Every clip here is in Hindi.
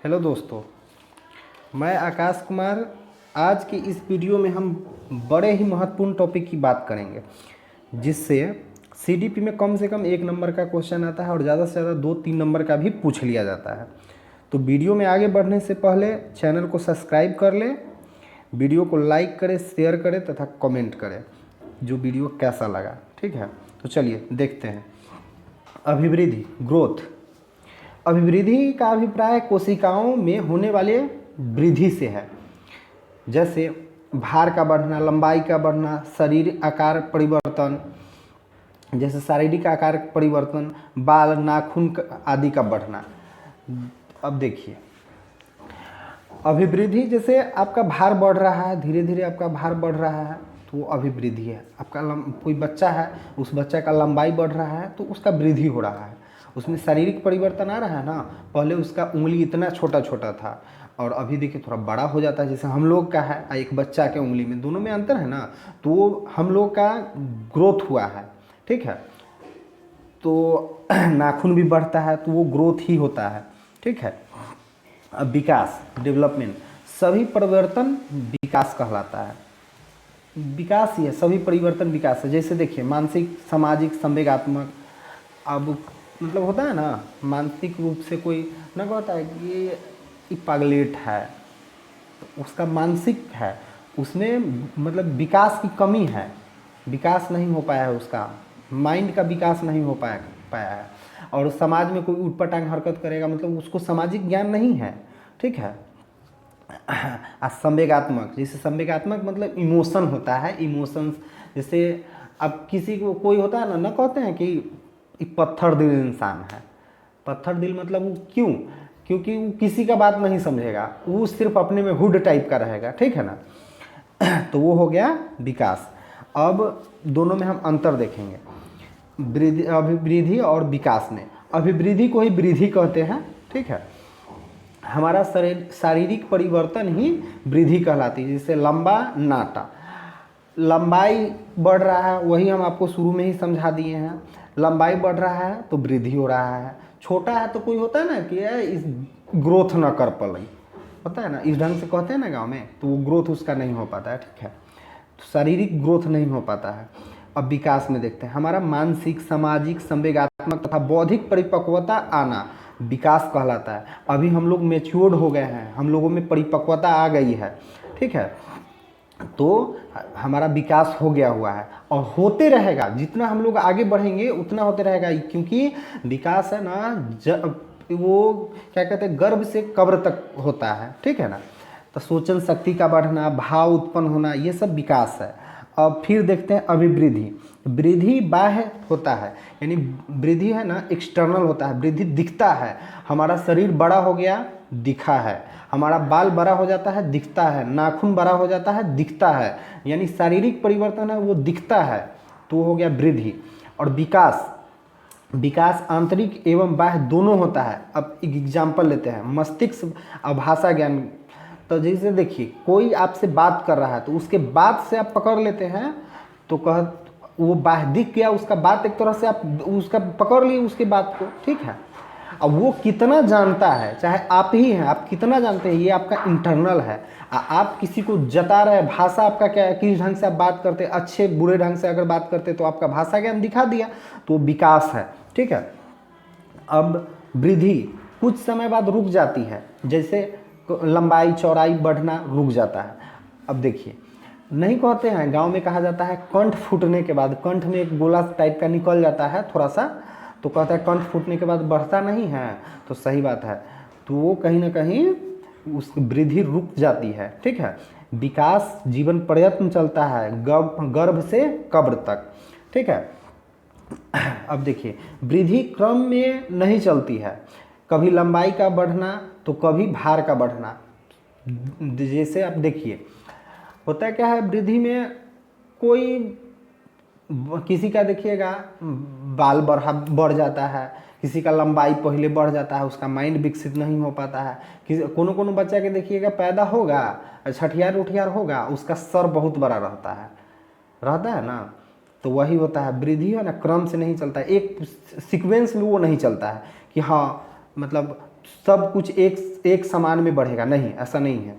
हेलो दोस्तों, मैं आकाश कुमार। आज की इस वीडियो में हम बड़े ही महत्वपूर्ण टॉपिक की बात करेंगे, जिससे सीडीपी में कम से कम 1 नंबर का क्वेश्चन आता है और ज़्यादा से ज़्यादा 2-3 नंबर का भी पूछ लिया जाता है। तो वीडियो में आगे बढ़ने से पहले चैनल को सब्सक्राइब कर लें, वीडियो को लाइक करें, शेयर करें तथा कमेंट करें जो वीडियो कैसा लगा। ठीक है, तो चलिए देखते हैं। अभिवृद्धि, ग्रोथ। अभिवृद्धि का अभिप्राय कोशिकाओं में होने वाले वृद्धि से है, जैसे भार का बढ़ना, लंबाई का बढ़ना, शरीर आकार परिवर्तन, जैसे शारीरिक आकार परिवर्तन, बाल, नाखून आदि का बढ़ना। अब देखिए, अभिवृद्धि जैसे आपका भार बढ़ रहा है, धीरे धीरे आपका भार बढ़ रहा है तो वो अभिवृद्धि है। आपका कोई बच्चा है, उस बच्चा का लंबाई बढ़ रहा है तो उसका वृद्धि हो रहा है, उसमें शारीरिक परिवर्तन आ रहा है ना। पहले उसका उंगली इतना छोटा छोटा था और अभी देखिए थोड़ा बड़ा हो जाता है। जैसे हम लोग का है, एक बच्चा के उंगली में, दोनों में अंतर है ना, तो हम लोग का ग्रोथ हुआ है। ठीक है, तो नाखून भी बढ़ता है तो वो ग्रोथ ही होता है। ठीक है, अब विकास, डेवलपमेंट, सभी परिवर्तन विकास कहलाता है। विकास ही है, सभी परिवर्तन विकास है। जैसे देखिए, मानसिक, सामाजिक, संवेगात्मक। अब मतलब होता है ना, मानसिक रूप से कोई ना कहता है कि ये पागलेट है, तो उसका मानसिक है, उसमें मतलब विकास की कमी है, विकास नहीं हो पाया है, उसका माइंड का विकास नहीं हो पाया है। और समाज में कोई ऊटपटांग हरकत करेगा मतलब उसको सामाजिक ज्ञान नहीं है। ठीक है, संवेगात्मक, जैसे संवेगात्मक मतलब इमोशन होता है, इमोशंस। जैसे अब किसी को कोई होता है ना कहते हैं कि पत्थर दिल इंसान है। पत्थर दिल मतलब वो क्यों? क्योंकि वो किसी का बात नहीं समझेगा, वो सिर्फ अपने में हुड टाइप का रहेगा। ठीक है ना, तो वो हो गया विकास। अब दोनों में हम अंतर देखेंगे, अभिवृद्धि और विकास में। अभिवृद्धि को ही वृद्धि कहते हैं। ठीक है, हमारा शारीरिक परिवर्तन ही वृद्धि कहलाती है। जैसे लंबा, नाटा, लंबाई बढ़ रहा है, वही हम आपको शुरू में ही समझा दिए हैं। लंबाई बढ़ रहा है तो वृद्धि हो रहा है। छोटा है तो कोई होता है ना कि इस ग्रोथ ना कर पाई, होता है ना, इस ढंग से कहते हैं ना गांव में, तो वो ग्रोथ उसका नहीं हो पाता है। ठीक है, तो शारीरिक ग्रोथ नहीं हो पाता है। अब विकास में देखते हैं, हमारा मानसिक, सामाजिक, संवेगात्मक तथा बौद्धिक परिपक्वता आना विकास कहलाता है। अभी हम लोग मैच्योर्ड हो गए हैं, हम लोगों में परिपक्वता आ गई है। ठीक है, तो हमारा विकास हो गया हुआ है और होते रहेगा। जितना हम लोग आगे बढ़ेंगे उतना होते रहेगा, क्योंकि विकास है ना, वो क्या कहते हैं, गर्भ से कब्र तक होता है। ठीक है ना, तो सोचन शक्ति का बढ़ना, भाव उत्पन्न होना, ये सब विकास है। अब फिर देखते हैं अभिवृद्धि। वृद्धि बाह्य होता है, यानी वृद्धि है ना एक्सटर्नल होता है, वृद्धि दिखता है। हमारा शरीर बड़ा हो गया, दिखा है। हमारा बाल बड़ा हो जाता है, दिखता है। नाखून बड़ा हो जाता है, दिखता है। यानी शारीरिक परिवर्तन है वो दिखता है, तो हो गया वृद्धि। और विकास, विकास आंतरिक एवं बाह्य दोनों होता है। अब एक एग्जाम्पल लेते हैं, मस्तिष्क और भाषा ज्ञान। तो जैसे देखिए, कोई आपसे बात कर रहा है तो उसके बात से आप पकड़ लेते हैं, तो वो बाह्य दिख गया उसका बात, एक तरह से आप उसका पकड़ लिए उसके बात को। ठीक है, अब वो कितना जानता है, चाहे आप ही हैं, आप कितना जानते हैं, ये आपका इंटरनल है। आप किसी को जता रहे, भाषा आपका क्या, किस ढंग से आप बात करते, अच्छे बुरे ढंग से अगर बात करते तो आपका भाषा ज्ञान दिखा दिया, तो विकास है। ठीक है, अब वृद्धि कुछ समय बाद रुक जाती है, जैसे लंबाई चौड़ाई बढ़ना रुक जाता है। अब देखिए, नहीं कहते हैं, गांव में कहा जाता है कंठ फूटने के बाद, कंठ में एक गोला टाइप का निकल जाता है थोड़ा सा, तो कहता है कंठ फूटने के बाद बढ़ता नहीं है। तो सही बात है, तो वो कहीं ना कहीं उस वृद्धि रुक जाती है। ठीक है, विकास जीवन प्रयत्न चलता है, गर्भ से कब्र तक। ठीक है, अब देखिए, वृद्धि क्रम में नहीं चलती है, कभी लंबाई का बढ़ना तो कभी भार का बढ़ना। जैसे आप देखिए, होता क्या है वृद्धि में, कोई किसी का देखिएगा बाल बढ़ जाता है, किसी का लंबाई पहले बढ़ जाता है, उसका माइंड विकसित नहीं हो पाता है। कोनो बच्चा के देखिएगा पैदा होगा, छठियार उठियार होगा, उसका सर बहुत बड़ा रहता है ना। तो वही होता है, वृद्धि है ना क्रम से नहीं चलता है, एक सीक्वेंस में वो नहीं चलता है कि हाँ मतलब सब कुछ एक समान में बढ़ेगा, नहीं, ऐसा नहीं है।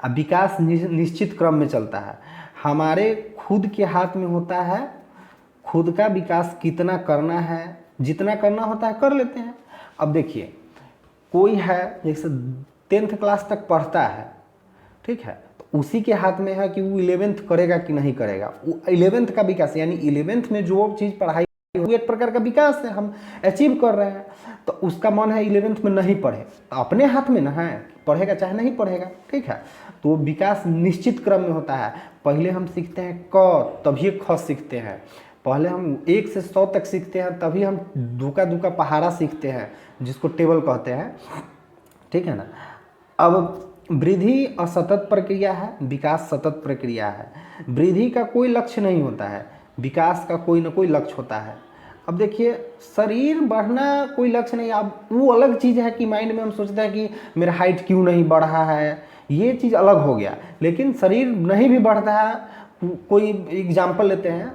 अब विकास निश्चित क्रम में चलता है, हमारे खुद के हाथ में होता है, खुद का विकास कितना करना है, जितना करना होता है कर लेते हैं। अब देखिए कोई है जैसे 10th क्लास तक पढ़ता है, ठीक है, तो उसी के हाथ में है कि वो 11th करेगा कि नहीं करेगा। वो 11th का विकास यानी 11th में जो चीज़ पढ़ाई वो एक प्रकार का विकास है, हम अचीव कर रहे हैं, तो उसका मन है 11th में नहीं पढ़े, तो अपने हाथ में ना है, पढ़ेगा चाहे नहीं पढ़ेगा, ठीक है। तो विकास निश्चित क्रम में होता है। पहले हम सीखते हैं क, तभी ख सीखते हैं। पहले हम 1 से 100 तक सीखते हैं, तभी हम दूका दूका पहाड़ा सीखते हैं, जिसको टेबल कहते हैं, ठीक है ना। अब वृद्धि असतत प्रक्रिया है, विकास सतत प्रक्रिया है। वृद्धि का कोई लक्ष्य नहीं होता है, विकास का कोई ना कोई लक्ष्य होता है। अब देखिए शरीर बढ़ना कोई लक्ष्य नहीं, अब वो अलग चीज़ है कि माइंड में हम सोचते हैं कि मेरा हाइट क्यों नहीं बढ़ रहा है, ये चीज़ अलग हो गया। लेकिन शरीर नहीं भी बढ़ता है, कोई एग्जाम्पल लेते हैं,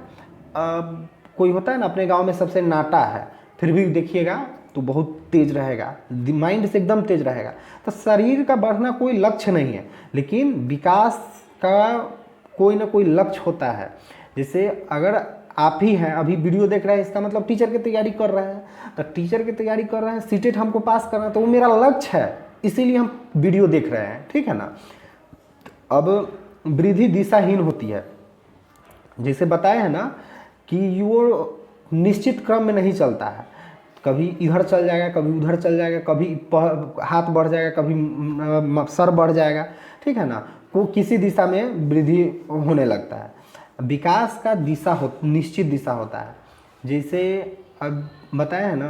कोई होता है ना अपने गांव में सबसे नाटा है, फिर भी देखिएगा तो बहुत तेज रहेगा, माइंड से एकदम तेज रहेगा। तो शरीर का बढ़ना कोई लक्ष्य नहीं है, लेकिन विकास का कोई ना कोई लक्ष्य होता है। जैसे अगर आप ही हैं अभी वीडियो देख रहे हैं, इसका मतलब टीचर की तैयारी कर रहे हैं, तो टीचर की तैयारी कर रहे हैं, सीटेट हमको पास करना है, तो वो मेरा लक्ष्य है, इसीलिए हम वीडियो देख रहे हैं, ठीक है ना। अब वृद्धि दिशाहीन होती है, जैसे बताया है ना कि वो निश्चित क्रम में नहीं चलता है, कभी इधर चल जाएगा, कभी उधर चल जाएगा, कभी हाथ बढ़ जाएगा, कभी सर बढ़ जाएगा, ठीक है ना। वो किसी दिशा में वृद्धि होने लगता है। विकास का दिशा निश्चित दिशा होता है। जैसे अब बताया है ना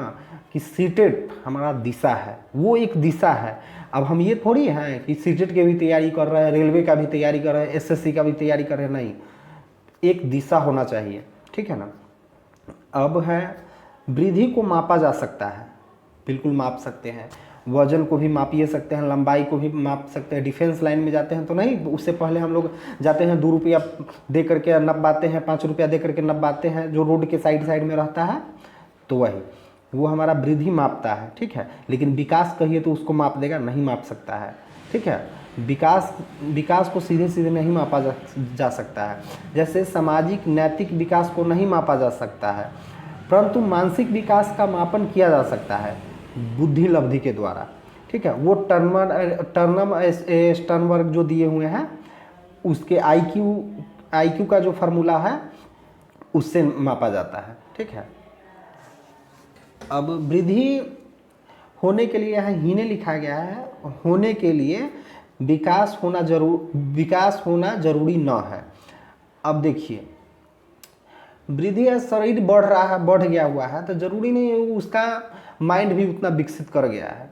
कि सीटेट हमारा दिशा है, वो एक दिशा है। अब हम ये थोड़ी हैं कि सीटेट की भी तैयारी कर रहे हैं, रेलवे का भी तैयारी कर रहे हैं, एसएससी का भी तैयारी कर रहे हैं, नहीं, एक दिशा होना चाहिए, ठीक है ना। अब है वृद्धि को मापा जा सकता है, बिल्कुल माप सकते हैं, वजन को भी मापिए सकते हैं, लंबाई को भी माप सकते हैं। डिफेंस लाइन में जाते हैं तो नहीं, उससे पहले हम लोग जाते हैं 2 रुपया दे करके नपवाते हैं, 5 रुपया दे करके नपवाते हैं, जो रोड के साइड में रहता है, तो वही वो हमारा वृद्धि मापता है, ठीक है। लेकिन विकास कहिए तो उसको माप देगा, नहीं माप सकता है, ठीक है। विकास को सीधे सीधे नहीं मापा जा सकता है। जैसे सामाजिक नैतिक विकास को नहीं मापा जा सकता है, परंतु मानसिक विकास का मापन किया जा सकता है बुद्धि लब्धि के द्वारा, ठीक है। वो स्टर्नबर्ग जो दिए हुए हैं, उसके आईक्यू का जो फार्मूला है उससे मापा जाता है, ठीक है। अब वृद्धि होने के लिए यहाँ हीने लिखा गया है, होने के लिए विकास होना जरूरी न है। अब देखिए वृद्धि है, शरीर बढ़ रहा है, बढ़ गया हुआ है, तो जरूरी नहीं है उसका माइंड भी उतना विकसित कर गया है।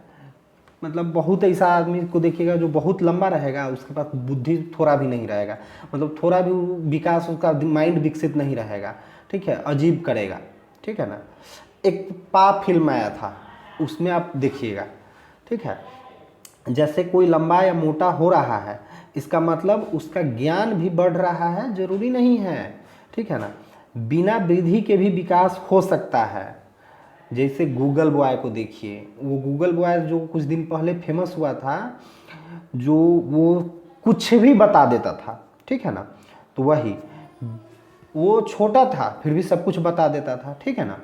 मतलब बहुत ऐसा आदमी को देखिएगा जो बहुत लंबा रहेगा, उसके पास बुद्धि थोड़ा भी नहीं रहेगा, मतलब थोड़ा भी विकास, उसका माइंड विकसित नहीं रहेगा, ठीक है, अजीब करेगा, ठीक है ना। एक फिल्म आया था, उसमें आप देखिएगा, ठीक है। जैसे कोई लंबा या मोटा हो रहा है, इसका मतलब उसका ज्ञान भी बढ़ रहा है, जरूरी नहीं है, ठीक है ना। बिना वृद्धि के भी विकास हो सकता है। जैसे गूगल बॉय को देखिए, वो गूगल बॉय जो कुछ दिन पहले फेमस हुआ था, जो वो कुछ भी बता देता था, ठीक है ना, तो वही वो छोटा था फिर भी सब कुछ बता देता था, ठीक है ना।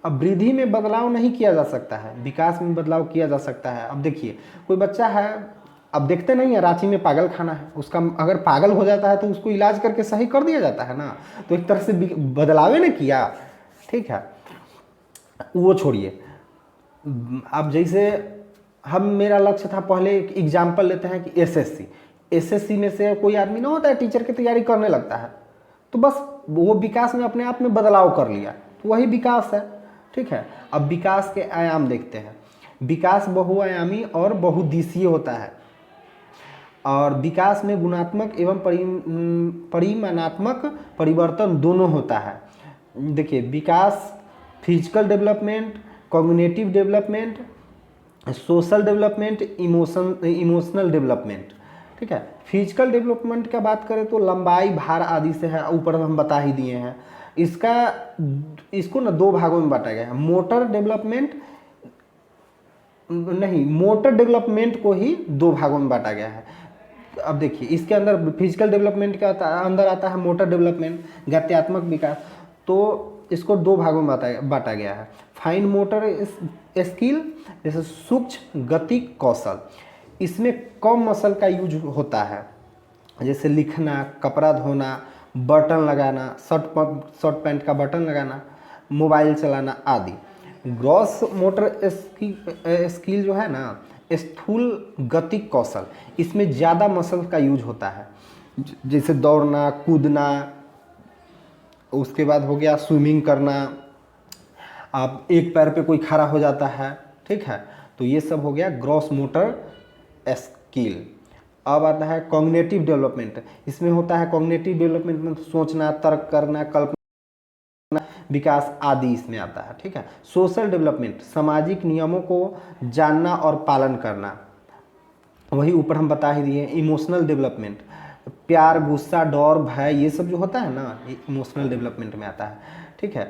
अब वृद्धि में बदलाव नहीं किया जा सकता है, विकास में बदलाव किया जा सकता है। अब देखिए कोई बच्चा है, अब देखते नहीं है रांची में पागल खाना है, उसका अगर पागल हो जाता है तो उसको इलाज करके सही कर दिया जाता है ना, तो एक तरह से बदलाव ने किया, ठीक है। वो छोड़िए, अब जैसे मेरा लक्ष्य था, पहले एक एग्जाम्पल लेते हैं कि एसएससी में से कोई आदमी ना होता है टीचर की तैयारी करने लगता है, तो बस वो विकास में अपने आप में बदलाव कर लिया, तो वही विकास है, ठीक है। अब विकास के आयाम देखते हैं। विकास बहुआयामी और बहुदिशीय होता है, और विकास में गुणात्मक एवं परिमाणात्मक परिवर्तन दोनों होता है। देखिए विकास physical development, cognitive development, social development, emotional development, ठीक है। फिजिकल डेवलपमेंट का बात करें तो लंबाई, भार आदि से है, ऊपर हम बता ही दिए हैं। इसको ना 2 भागों में बांटा गया है, मोटर डेवलपमेंट नहीं, मोटर डेवलपमेंट को ही दो भागों में बांटा गया है। अब देखिए इसके अंदर फिजिकल डेवलपमेंट का अंदर आता है मोटर डेवलपमेंट, गत्यात्मक विकास। तो इसको दो भागों में बांटा गया है। फाइन मोटर स्किल जैसे सूक्ष्म गति कौशल, इसमें कम मसल का यूज होता है, जैसे लिखना, कपड़ा धोना, बटन लगाना, शर्ट पैंट का बटन लगाना, मोबाइल चलाना आदि। ग्रॉस मोटर स्किल जो है ना, स्थूल गति कौशल, इसमें ज़्यादा मसल का यूज होता है, जैसे दौड़ना, कूदना, उसके बाद हो गया स्विमिंग करना, आप एक पैर पे कोई खड़ा हो जाता है, ठीक है, तो ये सब हो गया ग्रॉस मोटर स्किल। अब आता है कॉग्निटिव डेवलपमेंट। इसमें होता है कॉग्निटिव डेवलपमेंट में सोचना, तर्क करना, कल्पना, विकास आदि इसमें आता है, ठीक है। सोशल डेवलपमेंट, सामाजिक नियमों को जानना और पालन करना, वही ऊपर हम बता ही दिए। इमोशनल डेवलपमेंट, प्यार, गुस्सा, डर, भय, ये सब जो होता है ना, ये इमोशनल डेवलपमेंट में आता है, ठीक है।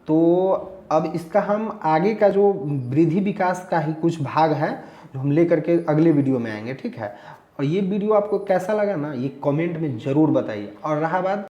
तो अब इसका हम आगे का जो वृद्धि विकास का ही कुछ भाग है जो हम ले करके अगले वीडियो में आएंगे, ठीक है। और ये वीडियो आपको कैसा लगा ना, ये कमेंट में ज़रूर बताइए। और रहा बात